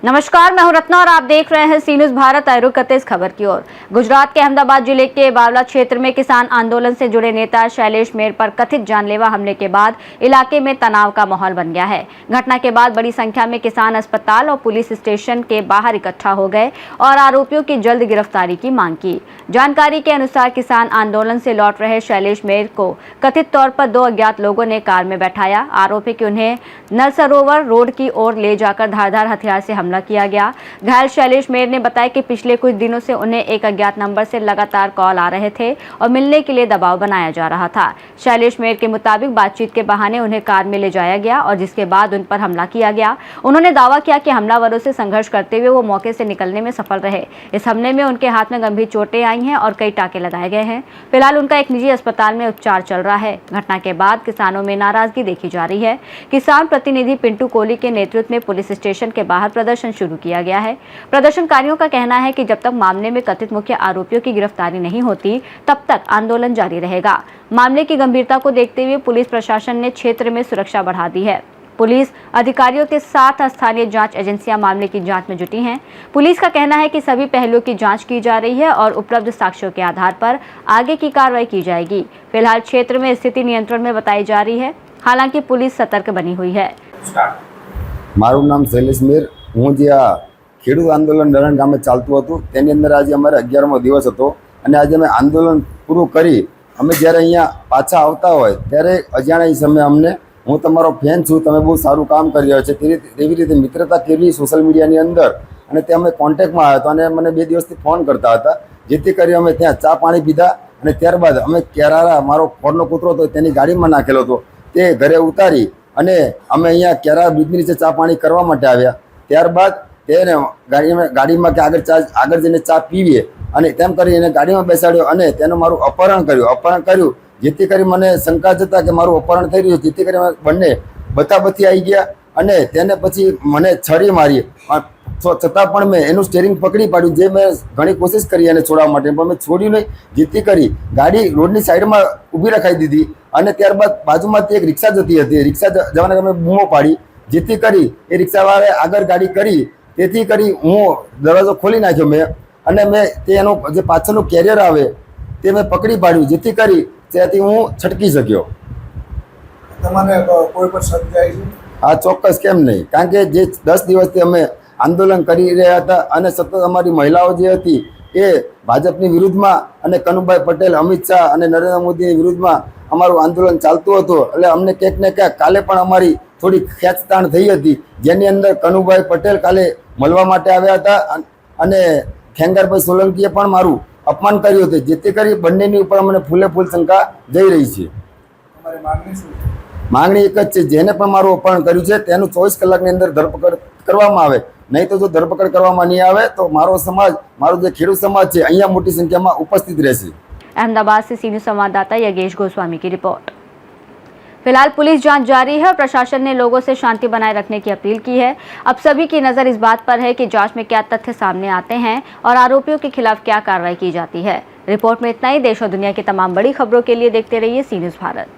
नमस्कार, मैं हूं रत्ना और आप देख रहे हैं सी न्यूज़ भारत। रुक करते इस खबर की ओर। गुजरात के अहमदाबाद जिले के बावला क्षेत्र में किसान आंदोलन से जुड़े नेता शैलेश मेर पर कथित जानलेवा हमले के बाद इलाके में तनाव का माहौल बन गया है। घटना के बाद बड़ी संख्या में किसान अस्पताल और पुलिस स्टेशन के बाहर इकट्ठा हो गए और आरोपियों की जल्द गिरफ्तारी की मांग की। जानकारी के अनुसार किसान आंदोलन से लौट रहे शैलेश मेर को कथित तौर पर 2 अज्ञात लोगों ने कार में बैठाया। आरोप है कि उन्हें नलसरोवर रोड की ओर ले जाकर धारदार हथियार से हमला किया गया। घायल शैलेश मेर ने बताया कि पिछले कुछ दिनों से उन्हें एक अज्ञात नंबर से लगातार कॉल आ रहे थे और मिलने के लिए दबाव बनाया जा रहा था। शैलेश मेर के मुताबिक बातचीत के बहाने उन्हें कार में ले जाया गया और जिसके बाद उन पर हमला किया गया। उन्होंने दावा किया कि हमलावरों से संघर्ष करते हुए वो मौके से निकलने में सफल रहे। इस हमले में उनके हाथ में गंभीर चोटें आई हैं और कई टाके लगाए गए हैं। फिलहाल उनका एक निजी अस्पताल में उपचार चल रहा है। घटना के बाद किसानों में नाराजगी देखी जा रही है। किसान प्रतिनिधि पिंटू कोहली के नेतृत्व में पुलिस स्टेशन के बाहर प्रदर्शन शुरू किया गया है। प्रदर्शनकारियों का कहना है कि जब तक मामले में कथित मुख्य आरोपियों की गिरफ्तारी नहीं होती तब तक आंदोलन जारी रहेगा। मामले की गंभीरता को देखते हुए पुलिस प्रशासन ने क्षेत्र में सुरक्षा बढ़ा दी है। पुलिस अधिकारियों के साथ स्थानीय जांच एजेंसियां मामले की जांच में जुटी हैं। पुलिस का कहना है कि सभी पहलुओं की जांच की जा रही है और उपलब्ध साक्ष्यों के आधार पर आगे की कार्रवाई की जाएगी। फिलहाल क्षेत्र में स्थिति नियंत्रण में बताई जा रही है। हालांकि पुलिस सतर्क बनी हुई है। मारू नाम शैलेश मेर, हूँ जे आ खेडूत आंदोलन नरण गामे चालतुं हतुं तेनी अंदर आज अमारे 11मो दिवस हतो अने आज अमे आंदोलन पूरुं करी अमे ज्यारे अहींया पाछा आवता होय त्यारे अजाण्या समय अमने हूँ तमारो फेन छूं, तमे बहु सारूं काम करी रह्या छो तेवी रीते मित्रता केरवी सोशल मीडियानी अंदर अने ते अमे कोन्टेक्टमां आव्या हता अने मने 2 दिवसथी फोन करता हता जेथी करी अमे त्यां चा पाणी पीधा अने त्यारबाद अमे केरारा मारो खोरनो कूतरो हतो तेनी गाडीमां नाखेलो हतो ते घरे उतारी अने अमे अहींया केरारा ब्रिजनी नीचे चा पाणी करवा माटे आव्या। त्यारबाद તેને ગાડીમાં કે આગળ જઈને ચા પીવીએ અને તેમ કરી એને ગાડીમાં બેસાડ્યો અને તેનું મારું અપહરણ કર્યું જેથી કરી મને શંકા જતા કે મારું અપહરણ થઈ રહ્યું જેથી કરી બંને બતાબતી આવી ગયા અને તેને પછી મને છરી મારી છતાં પણ મેં એનું સ્ટેરિંગ પકડી પાડ્યું જે મેં ઘણી કોશિશ કરી એને છોડવા માટે પણ મેં છોડ્યું નહીં જેથી કરી ગાડી રોડની સાઈડમાં ઊભી રખાઈ દીધી અને ત્યારબાદ બાજુમાંથી એક રિક્ષા જતી હતી રિક્ષા જવાને અમે બૂમો પાડી જેથી કરી એ રિક્ષાવાળાએ આગળ ગાડી કરી તેથી કરી હું દરવાજો ખોલી નાખ્યો મેં અને મેં તેનો જે પાછળનું કેરિયર આવે તે મેં પકડી પાડ્યું જેથી કરી ત્યાંથી હું છટકી શક્યો। તમારે કોઈ પર શક જાય છે? આ ચોક્કસ કેમ નહીં, કારણ કે જે 10 દિવસથી અમે આંદોલન કરી રહ્યા હતા અને સતત અમારી મહિલાઓ જે હતી એ ભાજપની વિરુદ્ધમાં અને કનુભાઈ પટેલ, અમિત શાહ અને નરેન્દ્ર મોદીની વિરુદ્ધમાં અમારું આંદોલન ચાલતું હતું એટલે અમને ક્યાંક ને ક્યાંક કાલે પણ અમારી થોડી ખેંચતાણ થઈ હતી જેની અંદર કનુભાઈ પટેલ કાલે મળવા માટે આવ્યા હતા અને ખેંગારભાઈ સોલંકીએ પણ મારું અપમાન કર્યું હતું જેથી કરી બંનેની ઉપર અમને ફૂલે ફૂલ શંકા જઈ રહી છે। તમારી માંગણી શું છે? માંગણી એક જ છે, જેને પણ મારું અપહરણ કર્યું છે તેનું 24 કલાકની અંદર ધરપકડ કરવામાં આવે, નહીં તો જો ધરપકડ કરવામાં નહીં આવે તો મારો સમાજ, મારો જે ખેડૂત સમાજ છે અહીંયા મોટી સંખ્યામાં ઉપस्थित રહેશે। अहमदाबाद से सी न्यूज़ संवाददाता योगेश गोस्वामी की रिपोर्ट। फिलहाल पुलिस जांच जारी है और प्रशासन ने लोगों से शांति बनाए रखने की अपील की है। अब सभी की नज़र इस बात पर है कि जांच में क्या तथ्य सामने आते हैं और आरोपियों के खिलाफ क्या कार्रवाई की जाती है। रिपोर्ट में इतना ही। देश और दुनिया की तमाम बड़ी खबरों के लिए देखते रहिए सी न्यूज़ भारत।